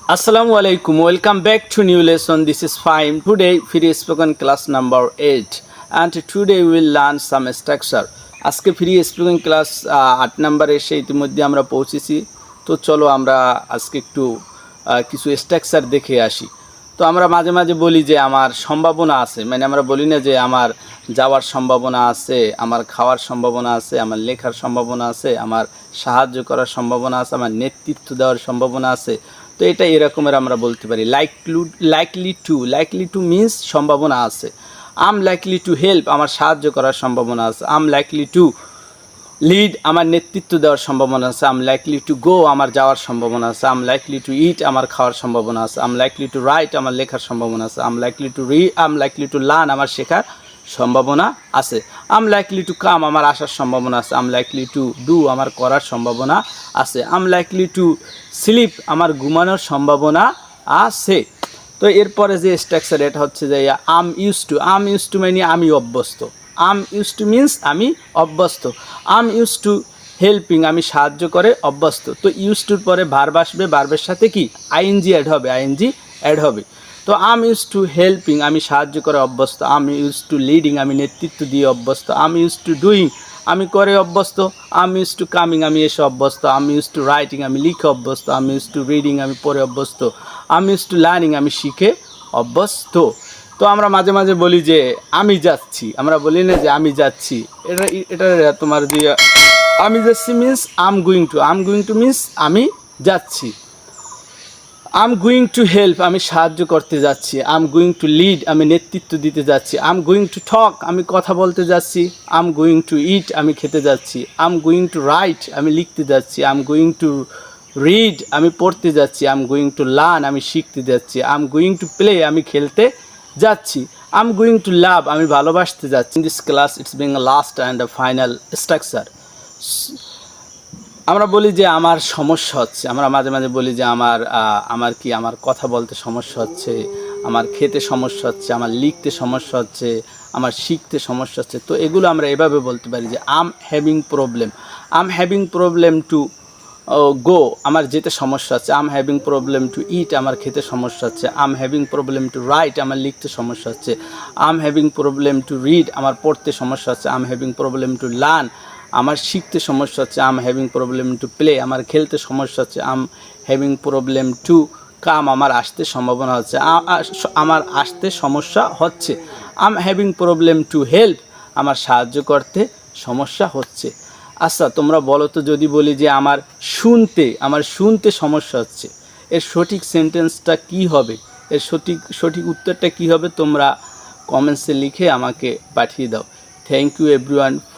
Assalamu alaikum. Welcome back to new lesson. This is Fahim. Today free spoken class number 8 and today we will learn some structure. আজকে free spoken class 8 নম্বরে এসে ইতিমধ্যে আমরা পৌঁছেছি। তো চলো আমরা আজকে একটু কিছু স্ট্রাকচার দেখে আসি। তো আমরা মাঝে মাঝে বলি যে আমার সম্ভাবনা আছে, মানে আমরা বলি না যে আমার যাওয়ার সম্ভাবনা আছে, আমার খাওয়ার সম্ভাবনা আছে, আমার লেখার সম্ভাবনা আছে, আমার সাহায্য করার সম্ভাবনা আছে, আমার নেতৃত্ব দেওয়ার সম্ভাবনা আছে। তো এটা এরকমের আমরা বলতে পারি লাইকলি টু মিন্স সম্ভাবনা আছে। আম লাইকলি টু হেল্প, আমার সাহায্য করার সম্ভাবনা আছে। আম লাইকলি টু লিড, আমার নেতৃত্ব দেওয়ার সম্ভাবনা আছে। আম লাইকলি টু গো, আমার যাওয়ার সম্ভাবনা আছে। আম লাইকলি টু ইট, আমার খাওয়ার সম্ভাবনা আছে। আম লাইকলি টু রাইট, আমার লেখার সম্ভাবনা আছে। I'm likely to read, I'm likely to learn, আমার শেখার সম্ভাবনা আছে। আম লাইকলি টু কাম, আমার আসার সম্ভাবনা আছে। আম লাইকলি টু ডু, আমার করার সম্ভাবনা আছে। আম লাইকলি টু স্লিপ, আমার ঘুমানোর সম্ভাবনা আছে। তো এরপরে যে স্ট্রাকচার এটা হচ্ছে যে আম ইউজ টু মানে আমি অভ্যস্ত। আম ইউজ টু মিন্স আমি অভ্যস্ত। আম ইউজ টু হেল্পিং, আমি সাহায্য করে অভ্যস্ত। তো ইউজ টুর পরে ভার্ব আসবে, ভার্বের সাথে কি আইএনজি অ্যাড হবে। তো আম ইউজ টু হেল্পিং, আমি সাহায্য করে অভ্যস্ত। আম ইউজ টু লিডিং, আমি নেতৃত্ব দিয়ে অভ্যস্ত। আম ইউজ টু ডুইং, আমি করে অভ্যস্ত। আম ইউজ টু কামিং, আমি এসে অভ্যস্ত। আম ইউজ টু রাইটিং, আমি লিখে অভ্যস্ত। আম ইউজ টু রিডিং, আমি পড়ে অভ্যস্ত। আম ইউজ টু লার্নিং, আমি শিখে অভ্যস্ত। তো আমরা মাঝে মাঝে বলি যে আমি যাচ্ছি, আমরা বলি না যে আমি যাচ্ছি। এটা তোমার যে আমি যাচ্ছি means I'm going to means আমি যাচ্ছি। আম গোয়িং টু হেল্প, আমি সাহায্য করতে যাচ্ছি। আম গোয়িং টু লিড, আমি নেতৃত্ব দিতে যাচ্ছি। আম গোয়িং টু টক, আমি কথা বলতে যাচ্ছি। আম গোয়িং টু ইট, আমি খেতে যাচ্ছি। আম গোয়িং টু রাইট, আমি লিখতে যাচ্ছি। আম গোয়িং টু রিড, আমি পড়তে যাচ্ছি। আম গোয়িং টু লার্ন, আমি শিখতে যাচ্ছি। আম গোয়িং টু প্লে, আমি খেলতে যাচ্ছি। আম গোয়িং টু লাভ, আমি ভালোবাসতে যাচ্ছি। In this class it's being last and final structure. আমরা বলি যে আমার সমস্যা হচ্ছে, আমরা মাঝে মাঝে বলি যে আমার কথা বলতে সমস্যা হচ্ছে, আমার খেতে সমস্যা হচ্ছে, আমার লিখতে সমস্যা হচ্ছে, আমার শিখতে সমস্যা হচ্ছে। তো এগুলো আমরা এভাবে বলতে পারি যে আম হ্যাভিং প্রবলেম টু গো, আমার যেতে সমস্যা হচ্ছে। আম হ্যাভিং প্রবলেম টু ইট, আমার খেতে সমস্যা হচ্ছে। আম হ্যাভিং প্রবলেম টু রাইট, আমার লিখতে সমস্যা হচ্ছে। আম হ্যাভিং প্রবলেম টু রিড, আমার পড়তে সমস্যা হচ্ছে। আম হ্যাভিং প্রবলেম টু লার্ন, আমার শিখতে সমস্যা হচ্ছে। আম হ্যাভিং প্রবলেম টু প্লে, আমার খেলতে সমস্যা হচ্ছে। আম হ্যাভিং প্রবলেম টু কাম, আমার আসতে সম্ভাবনা হচ্ছে, আমার আসতে সমস্যা হচ্ছে। আম হ্যাভিং প্রবলেম টু হেল্প, আমার সাহায্য করতে সমস্যা হচ্ছে। আচ্ছা তোমরা বলো তো, যদি বলি যে আমার শুনতে সমস্যা হচ্ছে, এর সঠিক সেন্টেন্সটা কি হবে? এর সঠিক উত্তরটা কি হবে? তোমরা কমেন্টসে লিখে আমাকে পাঠিয়ে দাও। Thank you everyone.